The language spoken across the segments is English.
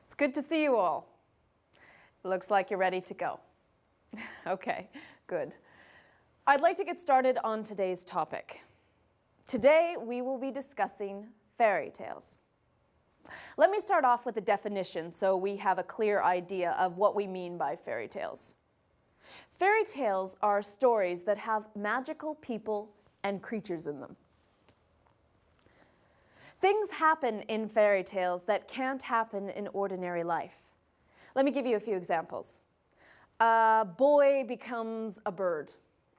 It's good to see you all. It looks like you're ready to go. Okay, good. I'd like to get started on today's topic. Today, we will be discussing fairy tales. Let me start off with a definition so we have a clear idea of what we mean by fairy tales. Fairy tales are stories that have magical people and creatures in them. Things happen in fairy tales that can't happen in ordinary life. Let me give you a few examples. A boy becomes a bird.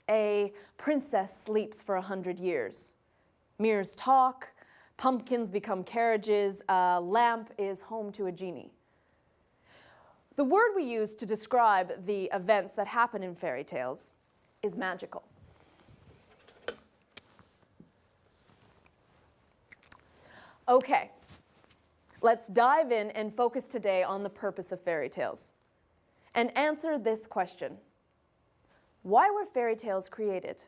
A princess sleeps for 100 years. Mirrors talk. Pumpkins become carriages. A lamp is home to a genie. The word we use to describe the events that happen in fairy tales is magical. Okay, let's dive in and focus today on the purpose of fairy tales and answer this question. Why were fairy tales created?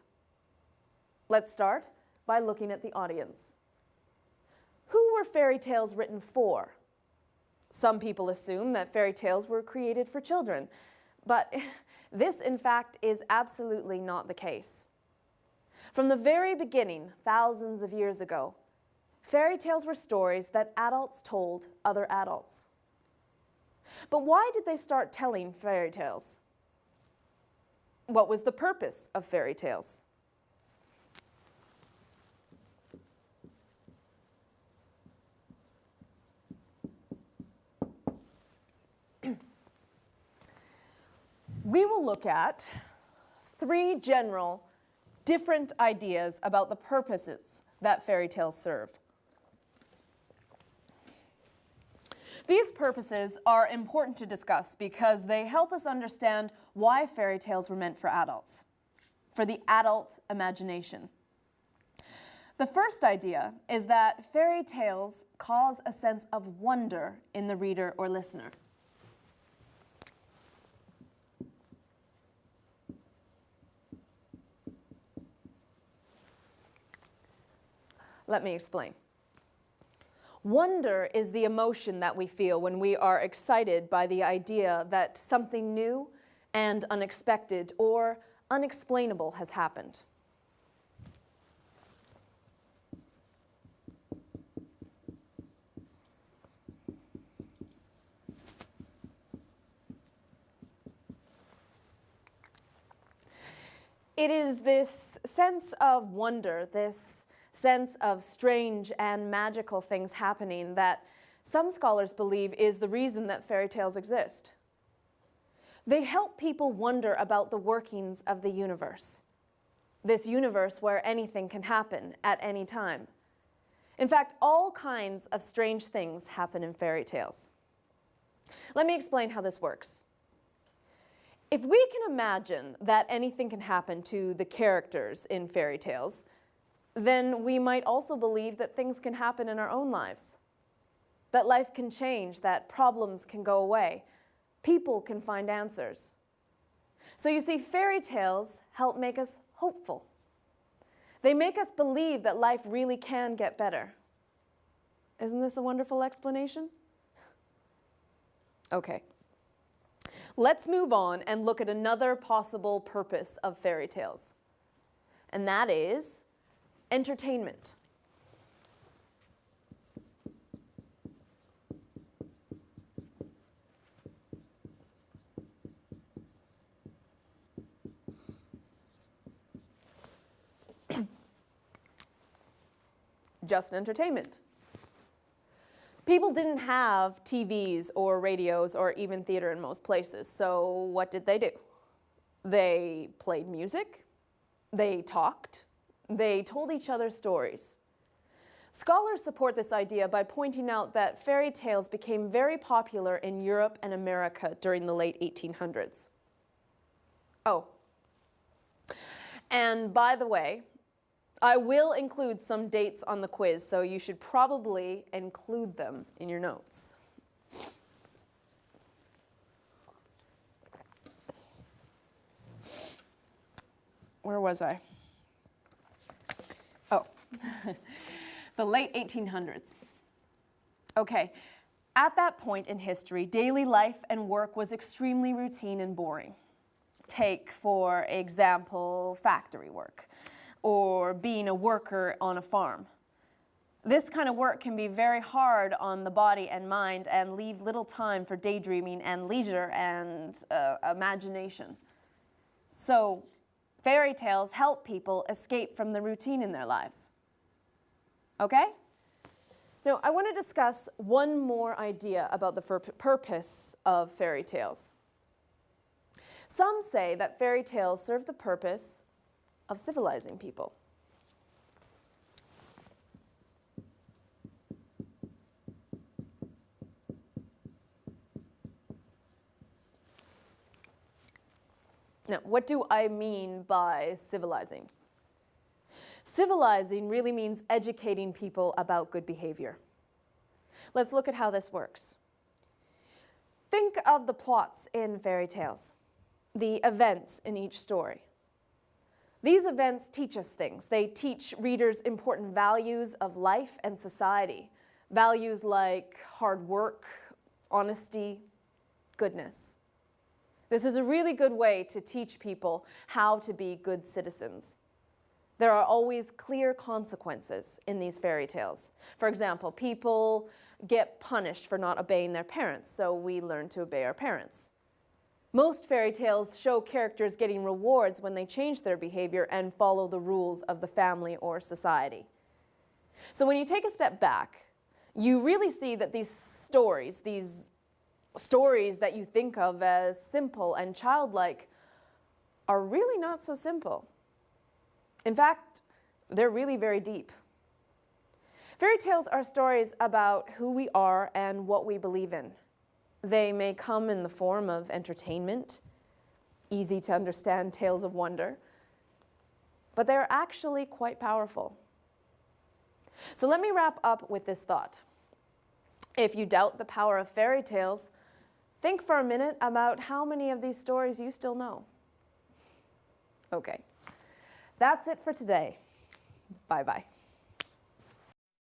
Let's start by looking at the audience. Who were fairy tales written for? Some people assume that fairy tales were created for children, but this, in fact, is absolutely not the case. From the very beginning, thousands of years ago, fairy tales were stories that adults told other adults. But why did they start telling fairy tales? What was the purpose of fairy tales? We will look at three general, different ideas about the purposes that fairy tales serve. These purposes are important to discuss because they help us understand why fairy tales were meant for adults, for the adult imagination. The first idea is that fairy tales cause a sense of wonder in the reader or listener. Let me explain. Wonder is the emotion that we feel when we are excited by the idea that something new and unexpected or unexplainable has happened. It is this sense of wonder, this sense of strange and magical things happening that some scholars believe is the reason that fairy tales exist. They help people wonder about the workings of the universe, this universe where anything can happen at any time. In fact, all kinds of strange things happen in fairy tales. Let me explain how this works. If we can imagine that anything can happen to the characters in fairy tales, then we might also believe that things can happen in our own lives, that life can change, that problems can go away, people can find answers. So you see, fairy tales help make us hopeful. They make us believe that life really can get better. Isn't this a wonderful explanation? Okay. Let's move on and look at another possible purpose of fairy tales, and that is entertainment. Just entertainment. People didn't have TVs or radios or even theater in most places, so what did they do? They played music, they talked, they told each other stories. Scholars support this idea by pointing out that fairy tales became very popular in Europe and America during the late 1800s. Oh, and by the way, I will include some dates on the quiz, so you should probably include them in your notes. Where was I? Oh, the late 1800s. Okay, At that point in history, daily life and work was extremely routine and boring. Take, for example, factory work, or being a worker on a farm. This kind of work can be very hard on the body and mind and leave little time for daydreaming and leisure and imagination. So, fairy tales help people escape from the routine in their lives. Okay? Now, I want to discuss one more idea about the purpose of fairy tales. Some say that fairy tales serve the purpose of civilizing people. Now, what do I mean by civilizing? Civilizing really means educating people about good behavior. Let's look at how this works. Think of the plots in fairy tales, the events in each story. These events teach us things. They teach readers important values of life and society. Values like hard work, honesty, goodness. This is a really good way to teach people how to be good citizens. There are always clear consequences in these fairy tales. For example, people get punished for not obeying their parents, so we learn to obey our parents. Most fairy tales show characters getting rewards when they change their behavior and follow the rules of the family or society. So when you take a step back, you really see that these stories that you think of as simple and childlike, are really not so simple. In fact, they're really very deep. Fairy tales are stories about who we are and what we believe in. They may come in the form of entertainment, easy to understand tales of wonder, but they're actually quite powerful. So let me wrap up with this thought. If you doubt the power of fairy tales, think for a minute about how many of these stories you still know. Okay, that's it for today. Bye-bye.